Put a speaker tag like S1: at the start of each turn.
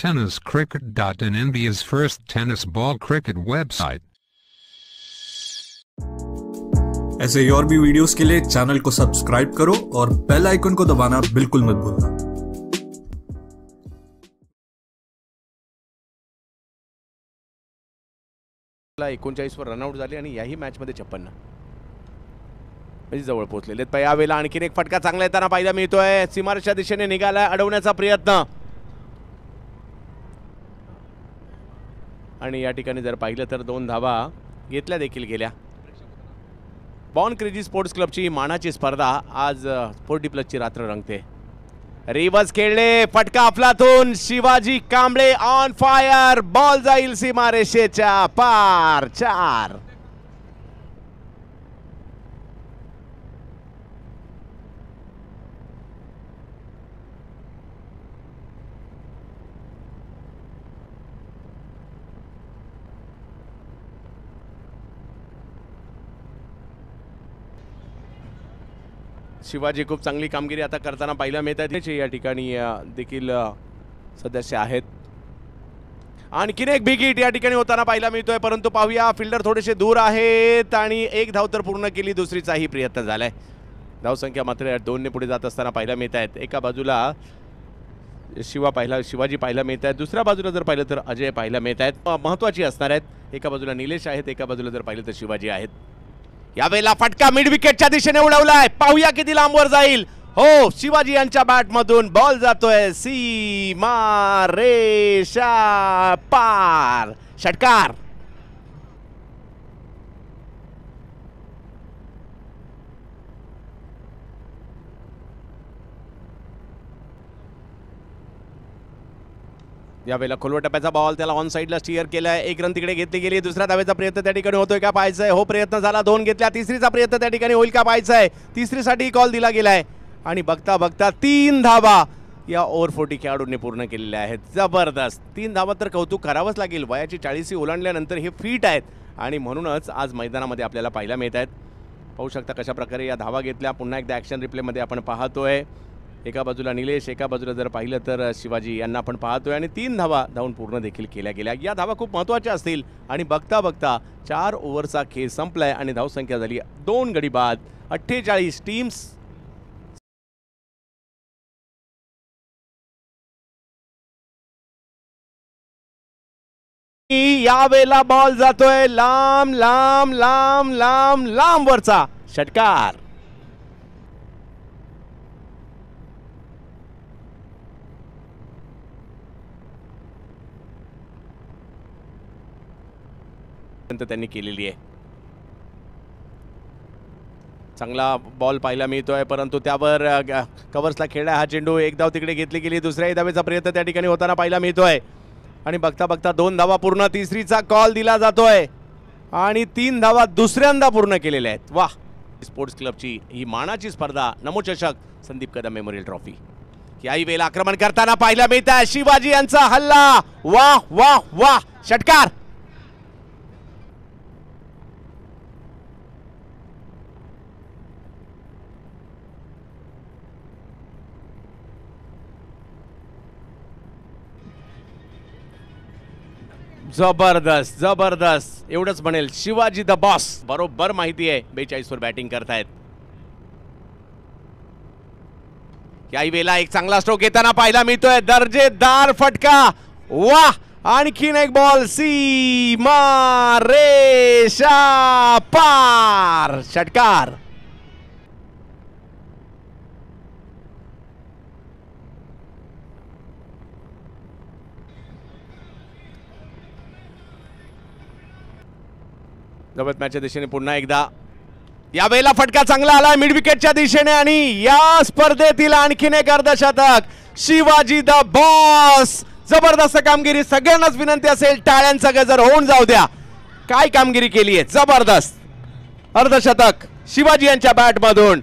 S1: tenniscricket.in, India's first tennis ball cricket website.
S2: ऐसे और भी वीडियोस के लिए चैनल को सब्सक्राइब करो और बेल आइकन को दबाना बिल्कुल मत भूलना।
S3: 39 वर रनआउट झाले आणि याही मॅच मध्ये 56 म्हणजे जवळ पोहोचलेले आहेत. यावेळेला आणखीन एक फटका चांगला येताना पाहायला मिळतोय. सीमारेषेच्या दिशेने निघाला, अडवण्याचा प्रयत्न, आणि या ठिकाणी जर पाहिलं तर 2 धावा घेतल्या देखील गेल्या. बॉर्न क्रेझी स्पोर्ट्स क्लबची मानाची स्पर्धा आज स्पोर्टी प्लसची रात्र रंगते. रिवर्स खेळले, फटका अफलातून, Shivaji Kamble on fire, ball जाईल सीमारेषेच्या पार. 4. शिवाजी खूप चांगली कामगिरी आता करताना पाहायला मिळतात. या ठिकाणी देखील सदस्य आहेत. आणखीन एक बिग हिट या ठिकाणी होताना पाहायला मिळतोय, परंतु पाहूया फिल्डर थोडेसे दूर आहेत आणि एक धाव तर पूर्ण केली, दुसरीचाही प्रयत्न झालाय. धावसंख्या मात्र 2 ने पुढे जात असताना पाहायला मिळत आहेत. एका बाजूला शिवाजी पाहायला मिळत आहेत, दुसऱ्या बाजूला जर पाहिलं तर अजय पाहायला मिळत आहेत. महत्वाची असणार आहेत. एका बाजूला निलेश आहेत, एका बाजूला जर पाहिलं तर शिवाजी आहेत. यावेळेला फटका मिड विकेटच्या दिशेने उडवलाय, पाहूया किती लांबवर जाईल. हो, शिवाजी यांच्या बॅट मधून बॉल जातोय सीमा रेषा पार. षटकार. यावेळेला खोलवर टप्प्याचा बॉल, त्याला ऑन साइडला स्टीअर केलाय. 1 रन तिकडे घेतली गेली. दुसऱ्या धावेचा प्रयत्न त्या ठिकाणी होतोय का पाहायचंय. हो, प्रयत्न झाला, 2 घेतल्या. तिसरीचा प्रयत्न त्या ठिकाणी होईल का पाहायचंय. तिसरीसाठी कॉल दिला गेलाय आणि बघता बघता 3 धावा या ओव्हर 40 खेळाडूंनी पूर्ण केलेल्या आहेत. जबरदस्त 3 धावा तर कौतुक करावंच लागेल. वयाची 40 ओलांडल्यानंतर हे फिट आहेत आणि म्हणूनच आज मैदानामध्ये आपल्याला पाहायला मिळत आहेत. पाहू शकता कशा प्रकारे या धावा घेतल्या. पुन्हा एकदा ॲक्शन रिप्लेमध्ये आपण पाहतोय. एका बाजूला निलेश, एका बाजूला जर पाहिलं तर शिवाजी यांना आपण पाहतोय आणि 3 धावा धावून पूर्ण देखील केल्या गेल्या. या धावा खूप महत्त्वाच्या असतील आणि बघता बघता 4 ओव्हरचा खेळ संपलाय आणि धावसंख्या झाली 2 गडी बाद 48. टीम्स यावेळेला बॉल जातोय लांब लांब लांब लांब लांब वरचा. षटकार. त्यांनी केलेली आहे. चांगला बॉल पाहायला मिळतोय, परंतु त्यावर कव्हर्सला खेळला हा चेंडू. 1 धाव तिकडे घेतली गेली. दुसऱ्या धावेचा प्रयत्न त्या ठिकाणी होताना पाहायला मिळतोय आणि बघता बघता 2 धावा पूर्ण. तिसरीचा कॉल दिला जातोय आणि 3 धावा दुसऱ्यांदा पूर्ण केलेल्या आहेत. वाह. स्पोर्ट्स क्लबची ही मानाची स्पर्धा नमो चषक संदीप कदम मेमोरियल ट्रॉफी. याही वेळेला आक्रमण करताना पाहायला मिळत आहे शिवाजी यांचा हल्ला. वाह वाह वाह. षटकार. जबरदस्त जबरदस्त एवढंच म्हणेल. Shivaji the boss. बरोबर माहिती आहे 42 वर बॅटिंग करतायत. याही वेळेला एक चांगला स्ट्रोक येताना पाहायला मिळतोय. दर्जेदार फटका. वाह. आणखीन एक बॉल सीमा रेषा पार. षटकार. जबरदस्त मॅचच्या दिशेने पुन्हा एकदा. यावेळेला फटका चांगला आला मिड विकेटच्या दिशेने आणि या स्पर्धेतील आणखीन एक अर्धशतक. Shivaji the boss. जबरदस्त कामगिरी. सगळ्यांनाच विनंती असेल टाळ्यांचा गजर होऊन जाऊ द्या. काय कामगिरी केली आहे. जबरदस्त अर्धशतक शिवाजी यांच्या बॅट मधून.